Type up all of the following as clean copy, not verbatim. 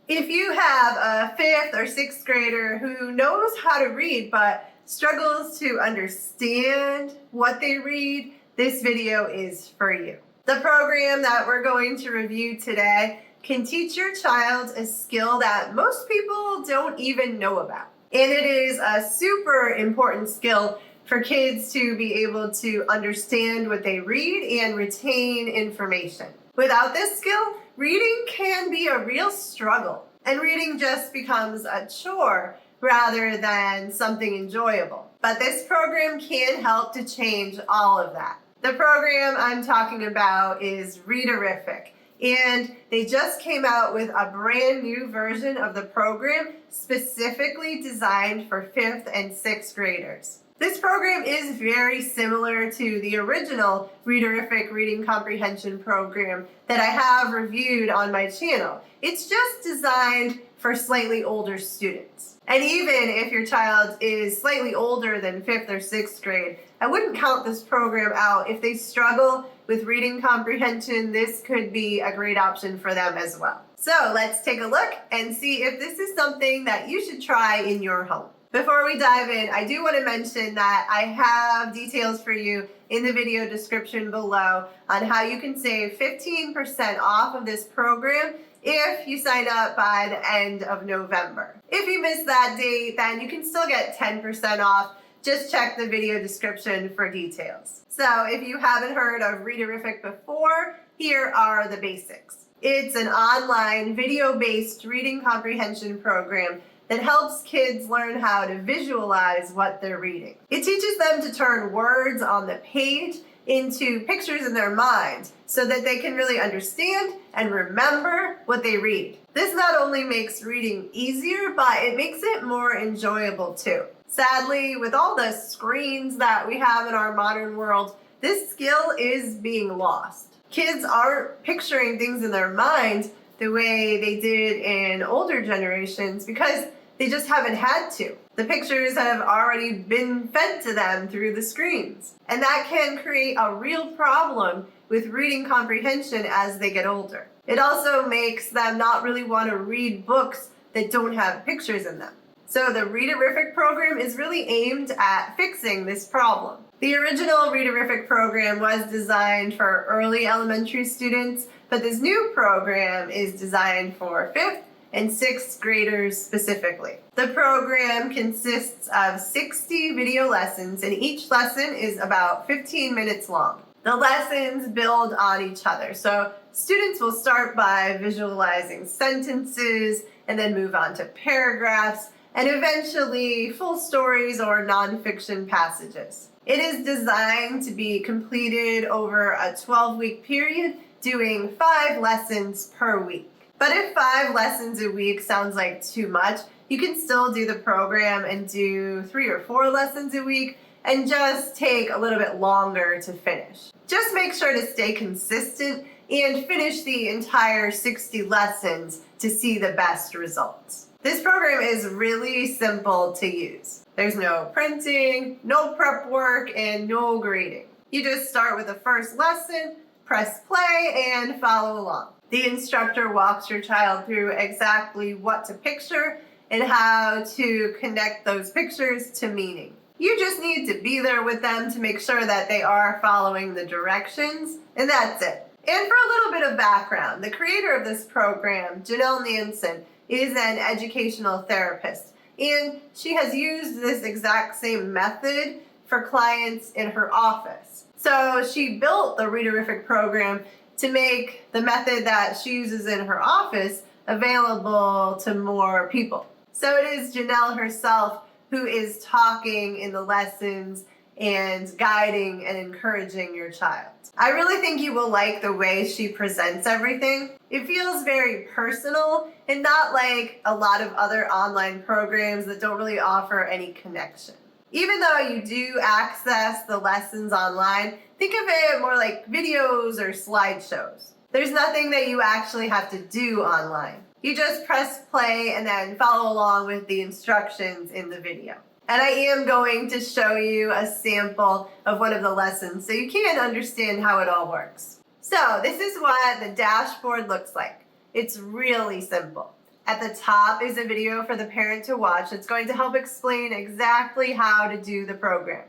If you have a 5th or 6th grader who knows how to read but struggles to understand what they read, this video is for you. The program that we're going to review today can teach your child a skill that most people don't even know about. And it is a super important skill for kids to be able to understand what they read and retain information. Without this skill, reading can be a real struggle, and reading just becomes a chore rather than something enjoyable. But this program can help to change all of that. The program I'm talking about is Readarific, and they just came out with a brand new version of the program specifically designed for 5th and 6th graders. This program is very similar to the original Readarific reading comprehension program that I have reviewed on my channel. It's just designed for slightly older students. And even if your child is slightly older than 5th or 6th grade, I wouldn't count this program out. If they struggle with reading comprehension, this could be a great option for them as well. So let's take a look and see if this is something that you should try in your home. Before we dive in, I do want to mention that I have details for you in the video description below on how you can save 15% off of this program if you sign up by the end of November. If you miss that date, then you can still get 10% off. Just check the video description for details. So if you haven't heard of Readarific before, here are the basics. It's an online video-based reading comprehension program that helps kids learn how to visualize what they're reading. It teaches them to turn words on the page into pictures in their mind so that they can really understand and remember what they read. This not only makes reading easier, but it makes it more enjoyable too. Sadly, with all the screens that we have in our modern world, this skill is being lost. Kids aren't picturing things in their mind the way they did in older generations because they just haven't had to. The pictures have already been fed to them through the screens. And that can create a real problem with reading comprehension as they get older. It also makes them not really want to read books that don't have pictures in them. So the Readarific program is really aimed at fixing this problem. The original Readarific program was designed for early elementary students, but this new program is designed for 5th and 6th graders specifically. The program consists of 60 video lessons, and each lesson is about 15 minutes long. The lessons build on each other, so students will start by visualizing sentences and then move on to paragraphs and eventually full stories or nonfiction passages. It is designed to be completed over a 12-week period, doing 5 lessons per week. But if 5 lessons a week sounds like too much, you can still do the program and do 3 or 4 lessons a week and just take a little bit longer to finish. Just make sure to stay consistent and finish the entire 60 lessons to see the best results. This program is really simple to use. There's no printing, no prep work, and no grading. You just start with the first lesson, press play, and follow along. The instructor walks your child through exactly what to picture and how to connect those pictures to meaning. You just need to be there with them to make sure that they are following the directions, and that's it. And for a little bit of background, the creator of this program, Janelle Nansen, is an educational therapist, and she has used this exact same method for clients in her office. So she built the Readarific program to make the method that she uses in her office available to more people. So it is Janelle herself who is talking in the lessons and guiding and encouraging your child. I really think you will like the way she presents everything. It feels very personal and not like a lot of other online programs that don't really offer any connection. Even though you do access the lessons online, think of it more like videos or slideshows. There's nothing that you actually have to do online. You just press play and then follow along with the instructions in the video. And I am going to show you a sample of one of the lessons so you can understand how it all works. So this is what the dashboard looks like. It's really simple. At the top is a video for the parent to watch that's going to help explain exactly how to do the program.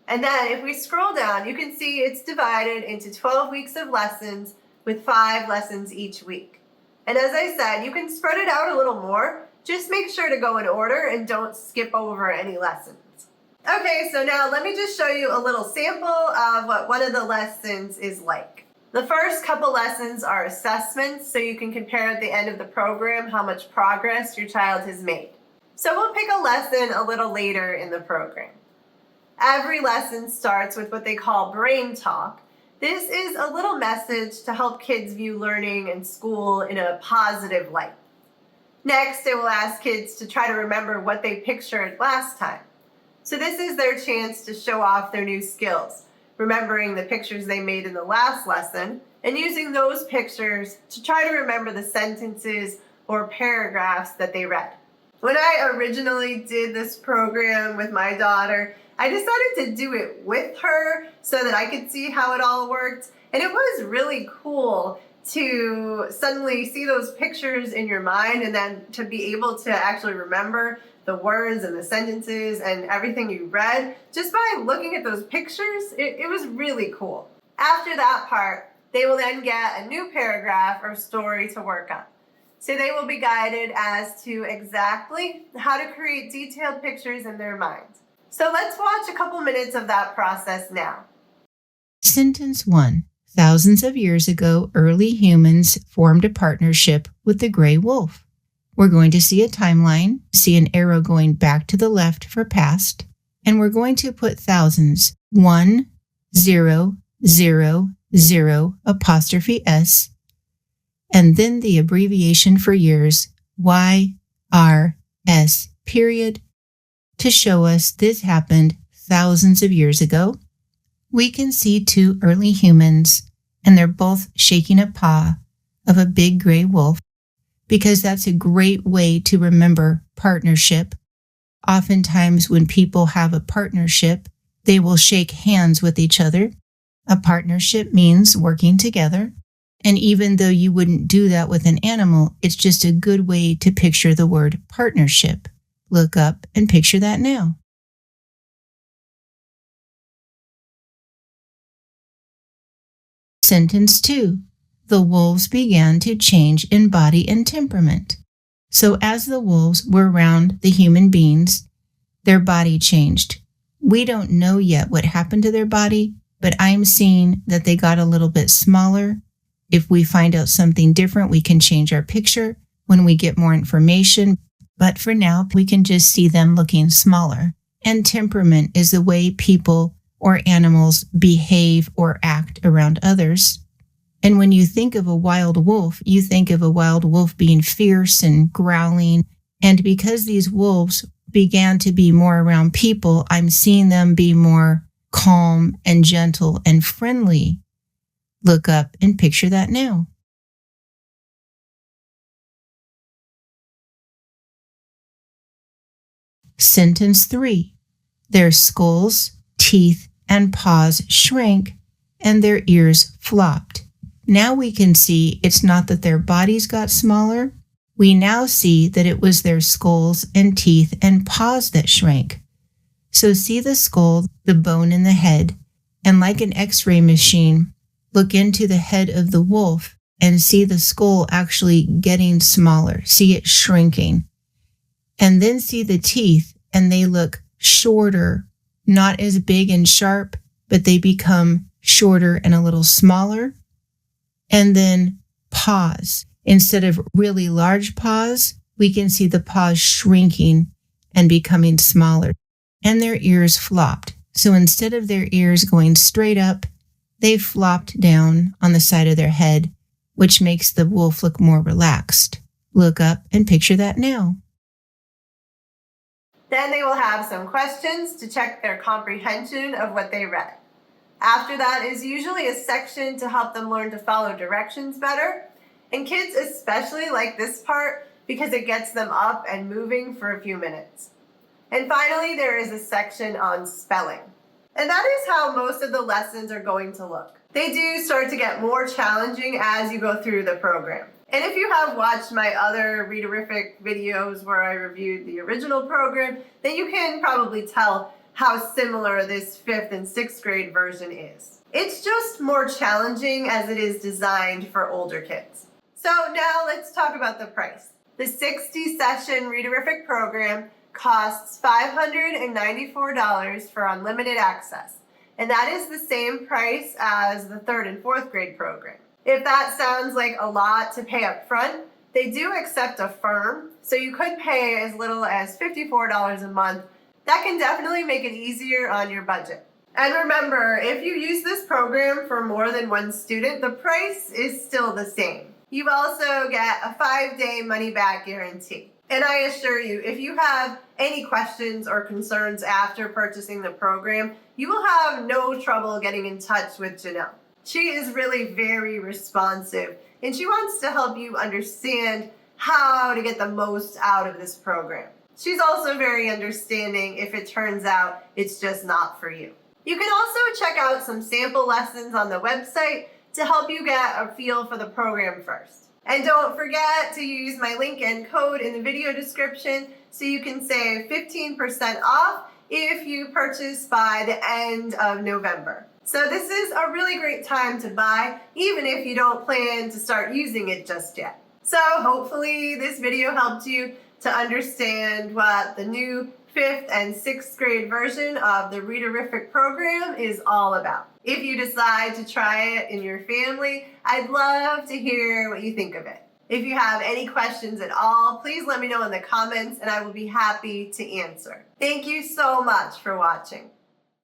And then if we scroll down, you can see it's divided into 12 weeks of lessons with 5 lessons each week. And as I said, you can spread it out a little more. Just make sure to go in order and don't skip over any lessons. Okay, so now let me just show you a little sample of what one of the lessons is like. The first couple lessons are assessments, so you can compare at the end of the program how much progress your child has made. So we'll pick a lesson a little later in the program. Every lesson starts with what they call brain talk. This is a little message to help kids view learning and school in a positive light. Next, it will ask kids to try to remember what they pictured last time. So this is their chance to show off their new skills, remembering the pictures they made in the last lesson and using those pictures to try to remember the sentences or paragraphs that they read. When I originally did this program with my daughter, I decided to do it with her so that I could see how it all worked. And it was really cool to suddenly see those pictures in your mind and then to be able to actually remember the words and the sentences and everything you read just by looking at those pictures. It was really cool. After that part, they will then get a new paragraph or story to work on. So they will be guided as to exactly how to create detailed pictures in their minds. So let's watch a couple minutes of that process now. Sentence 1. Thousands of years ago, early humans formed a partnership with the gray wolf. We're going to see a timeline, see an arrow going back to the left for past, and we're going to put thousands, 1, 0, 0, 0, apostrophe S, and then the abbreviation for years, YRS, period, to show us this happened thousands of years ago. We can see 2 early humans, and they're both shaking a paw of a big gray wolf, because that's a great way to remember partnership. Oftentimes when people have a partnership, they will shake hands with each other. A partnership means working together. And even though you wouldn't do that with an animal, it's just a good way to picture the word partnership. Look up and picture that now. Sentence 2. The wolves began to change in body and temperament. So as the wolves were around the human beings, their body changed. We don't know yet what happened to their body, but I'm seeing that they got a little bit smaller. If we find out something different, we can change our picture when we get more information. But for now, we can just see them looking smaller. And temperament is the way people or animals behave or act around others. And when you think of a wild wolf, you think of a wild wolf being fierce and growling. And because these wolves began to be more around people, I'm seeing them be more calm and gentle and friendly. Look up and picture that now. Sentence 3. Their skulls, teeth, and paws shrank, and their ears flopped. Now we can see it's not that their bodies got smaller. We now see that it was their skulls and teeth and paws that shrank. So see the skull, the bone in the head, and like an X-ray machine, look into the head of the wolf and see the skull actually getting smaller. See it shrinking. And then see the teeth, and they look shorter, not as big and sharp, but they become shorter and a little smaller. And then paws. Instead of really large paws, we can see the paws shrinking and becoming smaller. And their ears flopped. So instead of their ears going straight up, they flopped down on the side of their head, which makes the wolf look more relaxed. Look up and picture that now. Then they will have some questions to check their comprehension of what they read. After that is usually a section to help them learn to follow directions better. And kids especially like this part because it gets them up and moving for a few minutes. And finally, there is a section on spelling. And that is how most of the lessons are going to look. They do start to get more challenging as you go through the program. And if you have watched my other Readarific videos where I reviewed the original program, then you can probably tell how similar this 5th and 6th grade version is. It's just more challenging as it is designed for older kids. So now let's talk about the price. The 60-session Readarific program costs $594 for unlimited access, and that is the same price as the 3rd and 4th grade program. If that sounds like a lot to pay up front, they do accept a firm, so you could pay as little as $54 a month. That can definitely make it easier on your budget. And remember, if you use this program for more than one student, the price is still the same. You also get a 5-day money-back guarantee. And I assure you, if you have any questions or concerns after purchasing the program, you will have no trouble getting in touch with Janelle. She is really very responsive, and she wants to help you understand how to get the most out of this program. She's also very understanding if it turns out it's just not for you. You can also check out some sample lessons on the website to help you get a feel for the program first. And don't forget to use my link and code in the video description so you can save 15% off if you purchase by the end of November. So this is a really great time to buy, even if you don't plan to start using it just yet. So hopefully this video helped you to understand what the new 5th and 6th grade version of the Readarific program is all about. If you decide to try it in your family, I'd love to hear what you think of it. If you have any questions at all, please let me know in the comments and I will be happy to answer. Thank you so much for watching.